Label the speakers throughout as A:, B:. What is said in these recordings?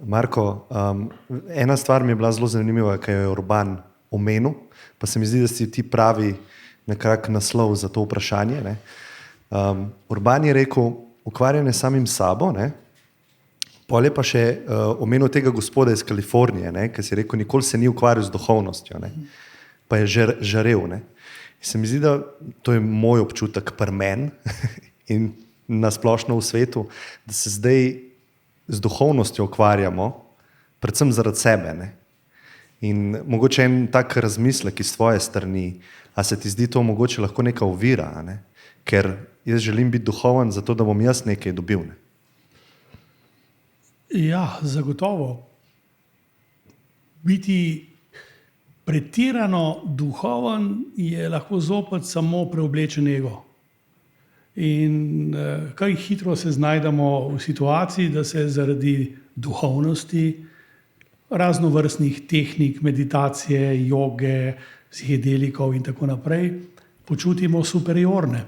A: Marko, ena stvar mi je bila zelo zanimiva, ki jo je Urban omenil, pa se mi zdi, da si ti pravi nekak naslov za to vprašanje. Ne? Urban je rekel, ukvarjanje samim sabo, ne? Pol je pa še omenil tega gospoda iz Kalifornije, ne? Ki si rekel, nikoli se ni ukvarjal z duhovnostjo, ne? Pa je žarel. Ne? Se mi zdi, da to je moj občutek pri meni in nasplošno v svetu, da se zdaj z duhovnostjo ukvarjamo, predvsem zaradi sebe. Ne? In mogoče en tak razmislek iz tvoje strani, a se ti zdi to mogoče lahko neka ovira, ne? Ker jaz želim biti duhoven zato, da bom jaz nekaj dobil. Ne?
B: Ja, zagotovo. Biti pretirano duhoven je lahko zopet samo preoblečen ego. In kaj hitro se znajdemo v situaciji, da se zaradi duhovnosti, raznovrstnih tehnik, meditacije, joge, psihedelikov in tako naprej, počutimo superiorne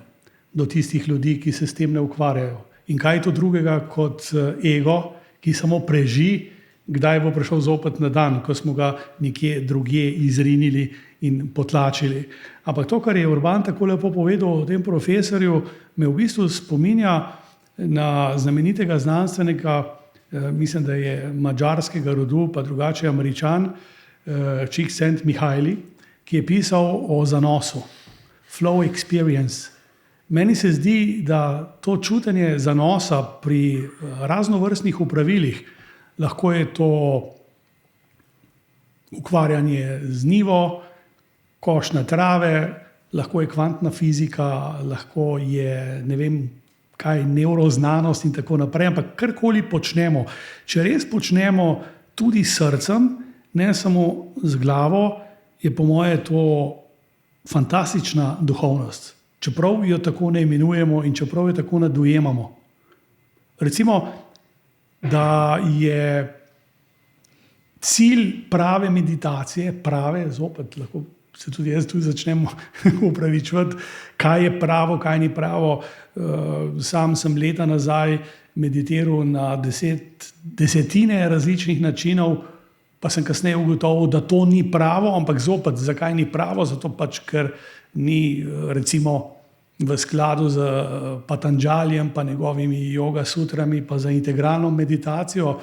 B: do tistih ljudi, ki se s tem ne ukvarjajo. In kaj je to drugega kot ego, ki samo preži, kdaj bo prišel zopet na dan, ko smo ga nekje drugje izrinili in potlačili. Ampak to, kar je Urban tako lepo povedal o tem profesorju, me v bistvu spominja na znamenitega znanstvenika, mislim, da je madžarskega rodu, pa drugače Američan, Csikszentmihalyi, ki je pisal o zanosu, flow experience. Meni se zdi, da to čutenje zanosa pri raznovrstnih opravilih, lahko je to ukvarjanje z njivo, košnja trave, lahko je kvantna fizika, lahko je ne vem kaj, nevroznanost in tako naprej, ampak karkoli počnemo, če res počnemo tudi s srcem, ne samo z glavo, je po moje to fantastična duhovnost. Čeprav jo tako ne imenujemo in čeprav jo tako ne dojemamo. Recimo, da je cilj prave meditacije, zopet lahko se tudi jaz tu začnemo upravičevati, kaj je pravo, kaj ni pravo. Sam sem leta nazaj meditiral na desetine različnih načinov, pa sem kasneje ugotovil, da to ni pravo, ampak zopet, zakaj ni pravo? Zato pač, ker ni recimo v skladu z Patanjalijem, pa njegovimi yoga sutrami, pa za integralno meditacijo.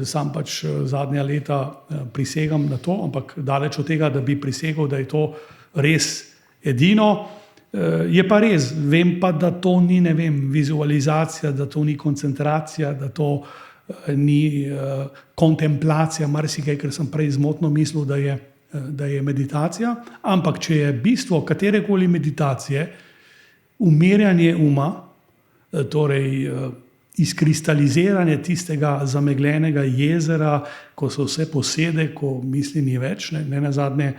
B: Sam pač zadnja leta prisegam na to, ampak daleč od tega, da bi prisegal, da je to res edino. Je pa res, vem pa, da to ni, ne vem, vizualizacija, da to ni koncentracija, da to ni kontemplacija, marsikaj, ker sem prej zmotno mislil, da je meditacija. Ampak če je bistvo katerekoli meditacije umirjanje uma, torej izkristaliziranje tistega zamegljenega jezera, ko so vse posede, ko misli ni več, ne nazadnje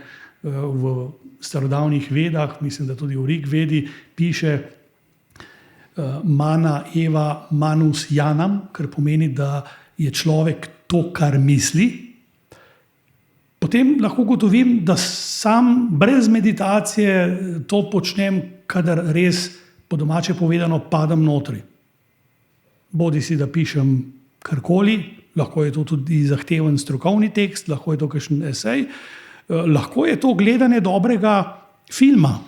B: v starodavnih vedah, mislim, da tudi v Rig Vedi piše mana eva manus janam, kar pomeni, da je človek to, kar misli. Potem lahko ugotovim, da sam brez meditacije to počnem, kadar res, po domače povedano, padam notri. Bodi si, da pišem karkoli, lahko je to tudi zahteven strokovni tekst, lahko je to kakšen esej, lahko je to gledanje dobrega filma.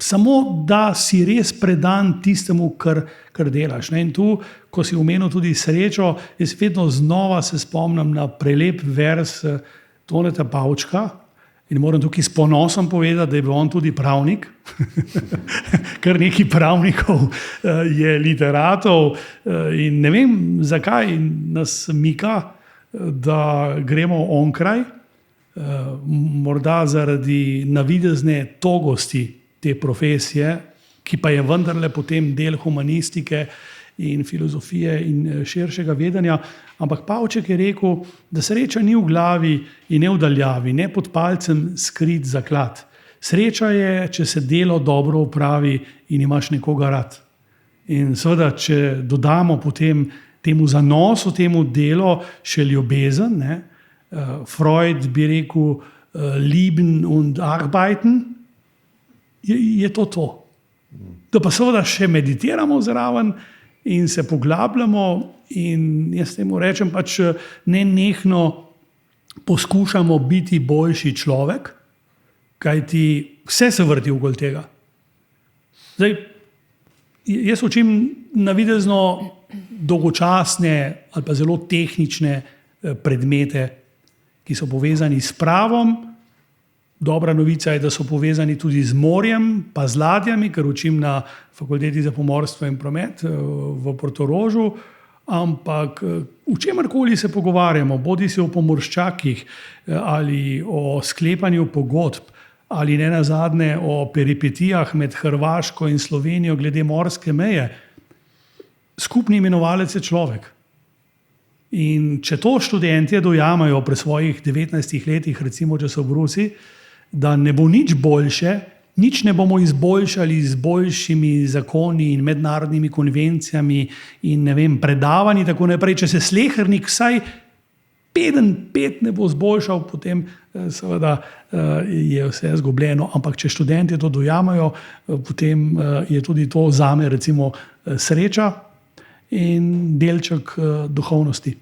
B: Samo, da si res predan tistemu, kar delaš. In tu, ko si omenil tudi srečo, jaz vedno znova se spomnim na prelep vers Toneta Pavčka in moram tukaj s ponosom povedati, da je bil on tudi pravnik. Kar nekaj pravnikov je literatov in ne vem, zakaj nas mika, da gremo onkraj, morda zaradi navidezne togosti te profesije, ki pa je vendarle potem del humanistike in filozofije in širšega vedenja. Ampak Pavček je rekel, da sreča ni v glavi in ne v daljavi, ne pod palcem skrit zaklad. Sreča je, če se delo dobro opravi in imaš nekoga rad. In seveda, če dodamo potem temu zanosu, temu delu še ljubezen, ne? Freud bi rekel lieben und arbeiten, je to. Da pa seveda še meditiramo zraven in se poglabljamo, in jaz temu rečem, pač nenehno poskušamo biti boljši človek, kajti vse se vrti okoli tega. Zdaj, jaz učim navidezno dolgočasne ali pa zelo tehnične predmete, ki so povezani s pravom. Dobra novica je, da so povezani tudi z morjem, pa z ladjami, ker učim na Fakulteti za pomorstvo in promet v Portorožu. Ampak v čemarkoli se pogovarjamo, bodi si o pomorščakih ali o sklepanju pogodb, ali ne nazadnje o peripetijah med Hrvaško in Slovenijo glede morske meje, skupni imenovalec je človek. In če to študentje dojamajo pri svojih 19 letih, recimo, če so v Rusiji, da ne bo nič boljše, nič ne bomo izboljšali z boljšimi zakoni in mednarodnimi konvencijami in predavanji, tako naprej. Če se slehernik vsaj 5 ne bo zboljšal, potem seveda je vse izgubljeno. Ampak če študentje to dojamajo, potem je tudi to zame recimo sreča in delček duhovnosti.